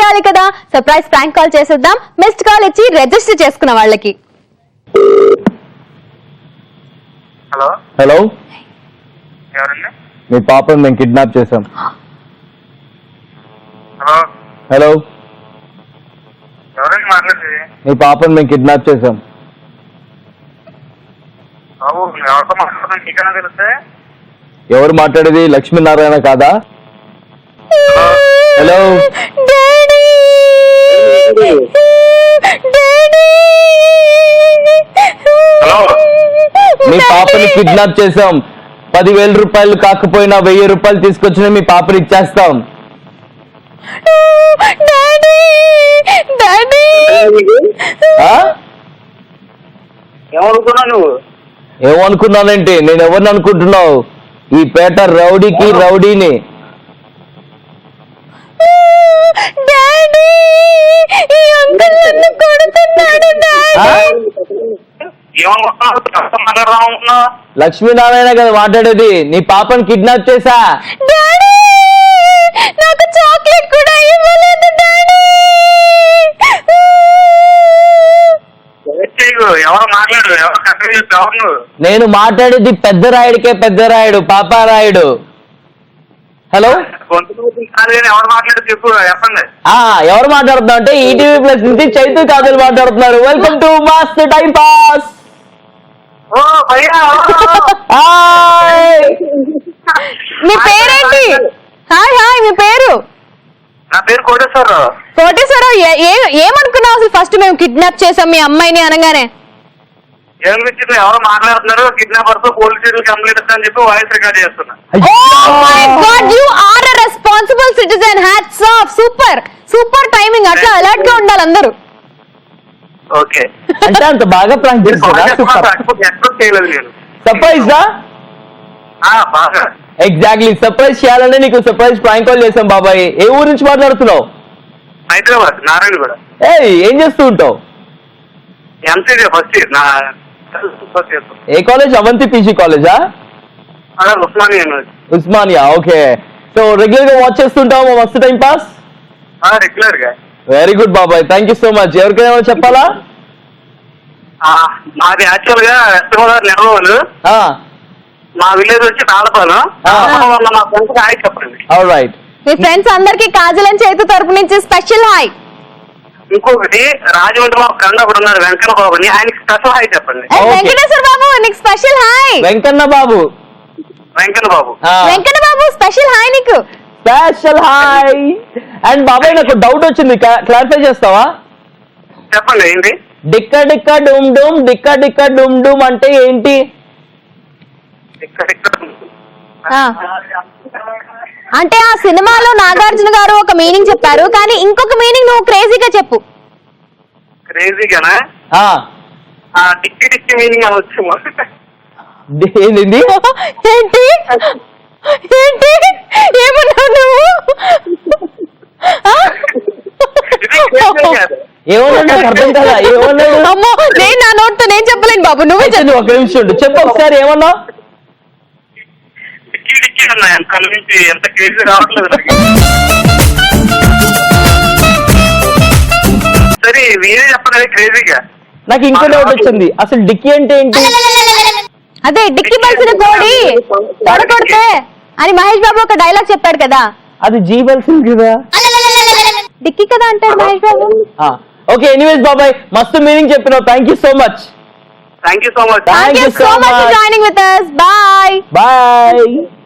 ఉండాలి కదా, surprise prank call చేసేద్దాం. మిస్డ్ కాల్ ఇచ్చి రిజిస్టర్ చేసుకున్న వాళ్ళకి. హలో హలో, ఎవరండి? మీ పాపను మేము కిడ్నాప్ చేసాం. హలో హలో, ఎవరండి మాట్లాడేది? మీ పాపను మేము కిడ్నాప్ చేసాం. బాబు ఎవరితో మాట్లాడుతున్నా నీకైనా తెలిస్తే? ఎవరు మాట్లాడేది? లక్ష్మీనారాయణ కాదా? హలో, హలో, మీ పాపని కిడ్నాప్ చేసాం. 10,000 రూపాయలు కాకపోయినా 1000 రూపాయలు తీసుకొచ్చిన మీ పాపని ఇచ్చేస్తాం. ఏమనుకున్నా నువ్వు? ఏమనుకున్నానంటే నేను ఎవరిని అనుకుంటున్నావు? ఈ పేట రౌడీకి రౌడీని. లక్ష్మీనారాయణ కదా మాట్లాడేది. నీ పాపని కిడ్నాప్ చేసా. నాకు చాక్లెట్ కూడా ఇవ్వలేదు డాడీ. ఎవరు మాట్లాడు? ఎవరు ఎవరు? నేను మాట్లాడేది పెద్ద రాయుడికే, పెద్ద రాయుడు, పాపారాయుడు. హలో, ఎవరు మాట్లాడు చెప్పు, చెప్పండి. ఎవరు మాట్లాడుతున్నా అంటే ఈటీవీ ప్లస్ నుంచి చైతు కాజల్ మాట్లాడుతున్నారు. వెల్కమ్ టు మస్త్ టైం పాస్. మీ పేరేంటి? హాయ్ హాయ్, మీ పేరు? నా పేరు కోటేశ్వరరావు. కోటేశ్వరరావు, ఏమనుకున్నావు అసలు? ఫస్ట్ మేము కిడ్నాప్ చేసాం మీ అమ్మాయిని అనగానే ఏమనిపించింది? ఎవరు మాట్లాడుతున్నారు? కిడ్నాపర్ తో పోలీస్ స్టేషన్ కంప్లైంట్ ఇస్తా అని చెప్పి వాయిస్ రికార్డ్ చేస్తున్నా. Oh my God, you are a responsible citizen. Hats off. Super timing. అట్లా అలర్ట్ గా ఉండాలి అందరూ. ఓకే, అంటే అంత బాగా ప్రాంక్ చేస్తారా? ఎక్స్పెక్ట్ చేయలేదు నేను. సర్ప్రైజా? బాగా ఎగ్జాక్ట్లీ. సర్ప్రైజ్ చేయాలంటే నీకు సర్ప్రైజ్ ప్రాంక్ కాల్ చేసాం బాబాయ్. ఏ ఊరు నుంచి మాట్లాడుతున్నావు? హైదరాబాద్, నారాయణగూడ. ఏం చేస్తూ ఉంటావు? MCD first year. ఏ కాలేజ్? అవంతి పీజీ కాలేజా? Osmania. Osmania. Okay. So regular గా వాచ్ చేస్తుంటావు మస్తు టైం పాస్? రెగ్యులర్ గా. వెరీ గుడ్ బాబాయ్, థ్యాంక్ యూ సో మచ్. ఎవరికైనా చెప్పాలా? మాది యాక్చువల్ గా వెస్ట్ గోదావరి నెలవోలు. మా విలేజ్ వచ్చి తాళపాలెం. మా ఫ్రెండ్స్ హాయ్ చెప్పండి. ఆల్రైట్. మీ ఫ్రెండ్స్ అందరికి కాజల్ అని చేతు తరపు నుంచి స్పెషల్ హాయ్. ఇంకొకటి రాజమండ్రి మా ఫ్రెండ్ ఒకడు ఉన్నాడు, వెంకన్న బాబుని, ఆయనకి స్పెషల్ హాయ్ చెప్పండి. వెంకటేశ్వర బాబు, నీకు స్పెషల్ హాయ్. వెంకన్న బాబు. వెంకన్న బాబు స్పెషల్ హాయ్ నీకు. Special hi. అండ్ బాబాయ్ నాకు డౌట్ వచ్చింది, క్లారిఫై చేస్తావా? చెప్పండి. ఏంటి డిక్క డిక్క డూమ్ డూమ్, డిక్క డిక్క డూమ్ డూమ్ అంటే ఏంటి? అంటే ఆ సినిమాలో నాగార్జున గారు ఒక మీనింగ్ చెప్పారు, కానీ ఇంకొక మీనింగ్ నువ్వు క్రేజీగా చెప్పు. క్రేజీగానా? టిక్కి టిక్కి మీనింగ్ అనొచ్చు. ఏంటి ఏంటి ఏంటి ఏమన్నావు నువ్వు? ఏమన్నా అర్థం కదా? ఏమన్నాడు? అమ్మో, నేను నా నోట్తో నేను చెప్పలేను బాబు, నువ్వే చెప్పు. ఒక నిమిషం ఉండు, చెప్పు ఒకసారి. ఏమన్నా? టిక్కి టిక్కి అన్నా. కళ్ళ నుంచి ఎంత క్రేజీ రావట్లేదు. సరే మీరే చెప్పండి క్రేజీగా. నాకు ఇంకో డౌట్ వచ్చింది, అసలు డిక్కీ అంటే ఏంటి? అదే డిక్కీ బల్సిన కోడి తొడకొడితే అని మహేష్ బాబు ఒక డైలాగ్ చెప్పాడు కదా, అది జీవల్సింది కదా, డిక్కీ కదా అంటాడు మహేష్ బాబు. ఓకే, ఎనీవేస్ బాబాయ్ మస్తు మీనింగ్ చెప్పినావు. Thank you so much. Thank you so much. Thank you so much for joining with us. Bye. Bye.